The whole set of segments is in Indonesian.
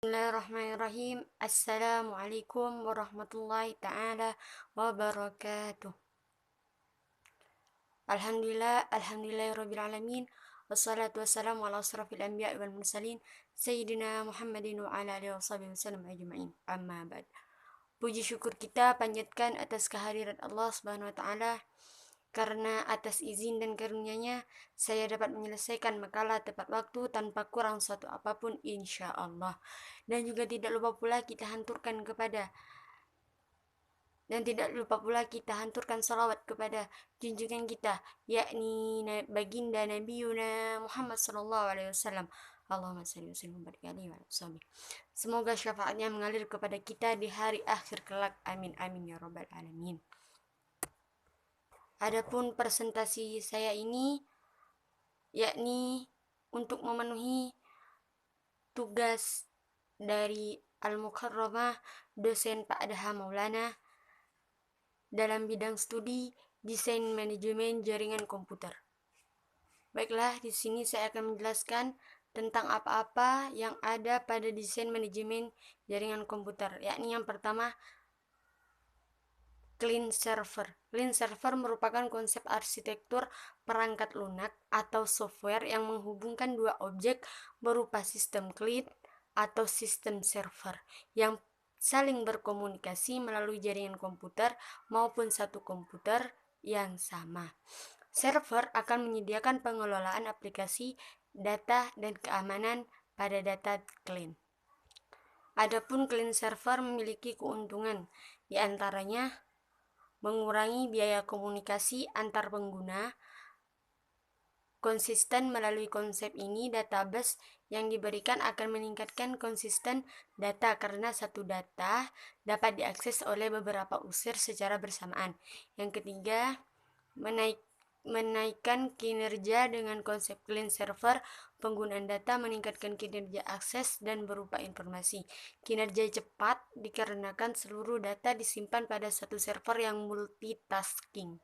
Bismillahirrahmanirrahim. Assalamualaikum warahmatullahi ta'ala wabarakatuh. Alhamdulillahirrabbilalamin. Wassalatu wassalamu ala asrafil anbiya wal mursalin Sayyidina Muhammadin wa ala alihi wasallam ajma'in. Amma ba'd. Puji syukur kita panjatkan atas kehadiran Allah Subhanahu wa ta'ala, karena atas izin dan karunia-Nya saya dapat menyelesaikan makalah tepat waktu tanpa kurang suatu apapun insya Allah. Dan tidak lupa pula kita hanturkan salawat kepada junjungan kita, yakni baginda Nabi Muhammad sallallahu alaihi wasallam. Allahumma salli wa sallim wa barik alaihi wa sallam. Semoga syafaatnya mengalir kepada kita di hari akhir kelak. Amin amin ya rabbal alamin. Adapun presentasi saya ini yakni untuk memenuhi tugas dari Al-Mukarramah dosen Pak Daha Maulana dalam bidang studi desain manajemen jaringan komputer. Baiklah, di sini saya akan menjelaskan tentang apa-apa yang ada pada desain manajemen jaringan komputer, yakni yang pertama, client server. Client server merupakan konsep arsitektur perangkat lunak atau software yang menghubungkan dua objek berupa sistem client atau sistem server yang saling berkomunikasi melalui jaringan komputer maupun satu komputer yang sama. Server akan menyediakan pengelolaan aplikasi, data, dan keamanan pada data client. Adapun client server memiliki keuntungan, di antaranya mengurangi biaya komunikasi antar pengguna. Konsisten melalui konsep ini, database yang diberikan akan meningkatkan konsisten data karena satu data dapat diakses oleh beberapa user secara bersamaan. Yang ketiga, menaikkan kinerja. Dengan konsep client server, penggunaan data meningkatkan kinerja akses dan berupa informasi. Kinerja cepat dikarenakan seluruh data disimpan pada satu server yang multitasking.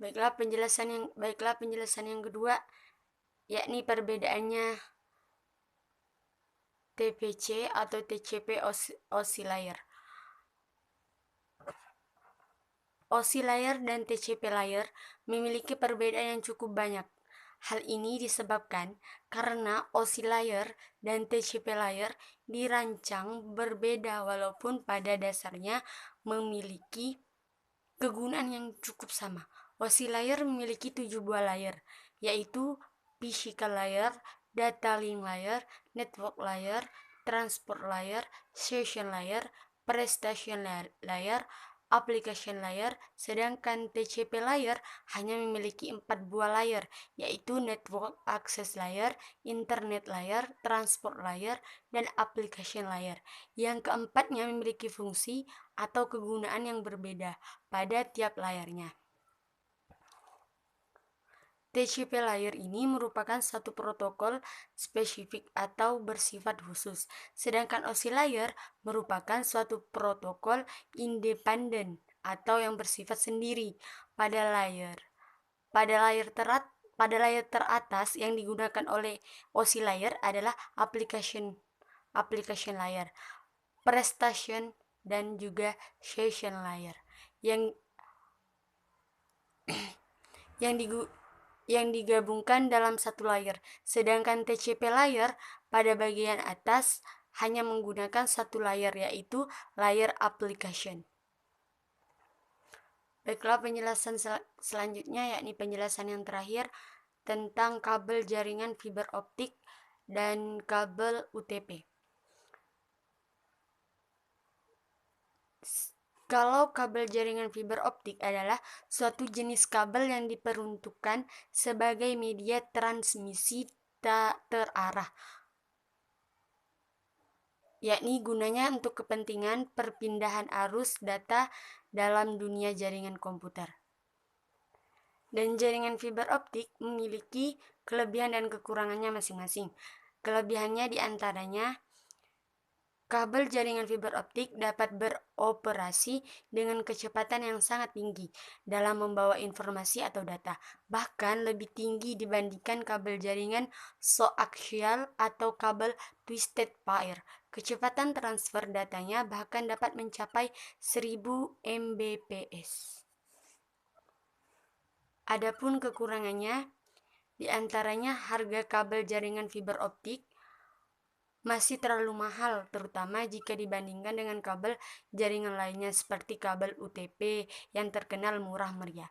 Baiklah penjelasan yang kedua, yakni perbedaannya TPC atau TCP oscillator. Oscillator dan TCP layer memiliki perbedaan yang cukup banyak. Hal ini disebabkan karena oscillator dan TCP layer dirancang berbeda walaupun pada dasarnya memiliki kegunaan yang cukup sama. Oscillator memiliki 7 buah layer, yaitu physical layer, data link layer, network layer, transport layer, session layer, prestation layer, application layer, sedangkan TCP layer hanya memiliki 4 buah layer, yaitu network access layer, internet layer, transport layer, dan application layer. Yang keempatnya memiliki fungsi atau kegunaan yang berbeda pada tiap layarnya. TCP layer ini merupakan satu protokol spesifik atau bersifat khusus, sedangkan oscillator merupakan suatu protokol independen atau yang bersifat sendiri. Pada layar teratas yang digunakan oleh oscillator adalah application layer, prestation, dan juga session layer yang digabungkan dalam satu layer, sedangkan TCP layer pada bagian atas hanya menggunakan satu layer, yaitu layer application. Baiklah, penjelasan selanjutnya yakni penjelasan yang terakhir tentang kabel jaringan fiber optik dan kabel UTP. Kalau kabel jaringan fiber optik adalah suatu jenis kabel yang diperuntukkan sebagai media transmisi tak terarah, yakni gunanya untuk kepentingan perpindahan arus data dalam dunia jaringan komputer. Dan jaringan fiber optik memiliki kelebihan dan kekurangannya masing-masing. Kelebihannya diantaranya Kabel jaringan fiber optik dapat beroperasi dengan kecepatan yang sangat tinggi dalam membawa informasi atau data, bahkan lebih tinggi dibandingkan kabel jaringan koaksial atau kabel twisted pair. Kecepatan transfer datanya bahkan dapat mencapai 1000 Mbps. Adapun kekurangannya, diantaranya harga kabel jaringan fiber optik masih terlalu mahal, terutama jika dibandingkan dengan kabel jaringan lainnya seperti kabel UTP yang terkenal murah meriah.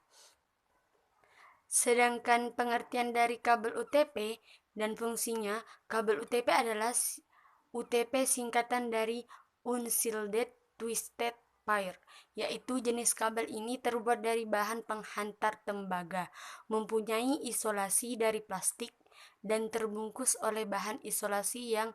Sedangkan pengertian dari kabel UTP dan fungsinya, kabel UTP adalah UTP singkatan dari Unshielded Twisted Pair, yaitu jenis kabel ini terbuat dari bahan penghantar tembaga, mempunyai isolasi dari plastik, dan terbungkus oleh bahan isolasi yang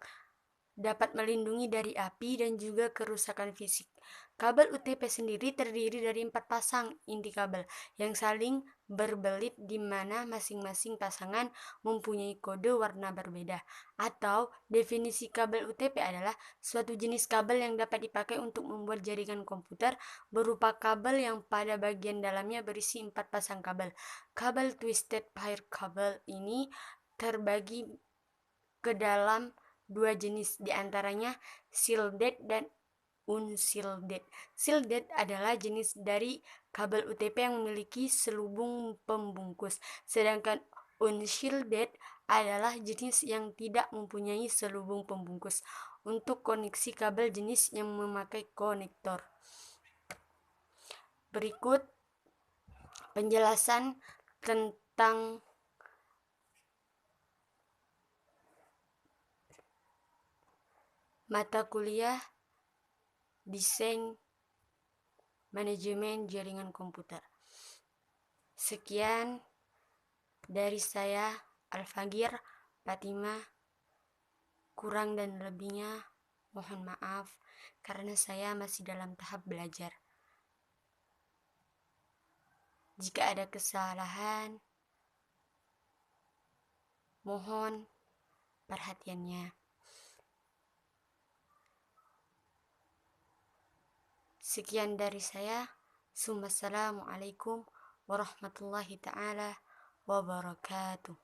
dapat melindungi dari api dan juga kerusakan fisik. Kabel UTP sendiri terdiri dari 4 pasang inti kabel yang saling berbelit di mana masing-masing pasangan mempunyai kode warna berbeda. Atau definisi kabel UTP adalah suatu jenis kabel yang dapat dipakai untuk membuat jaringan komputer berupa kabel yang pada bagian dalamnya berisi 4 pasang kabel. Kabel twisted pair kabel ini terbagi ke dalam 2 jenis, diantaranya shielded dan unshielded. Shielded adalah jenis dari kabel UTP yang memiliki selubung pembungkus, sedangkan unshielded adalah jenis yang tidak mempunyai selubung pembungkus untuk koneksi kabel jenis yang memakai konektor. Berikut penjelasan tentang mata kuliah Desain Manajemen Jaringan Komputer. Sekian dari saya, Al-Fagir Fatima. Kurang dan lebihnya mohon maaf karena saya masih dalam tahap belajar. Jika ada kesalahan, mohon perhatiannya. Sekian dari saya. Assalamualaikum warahmatullahi ta'ala wabarakatuh.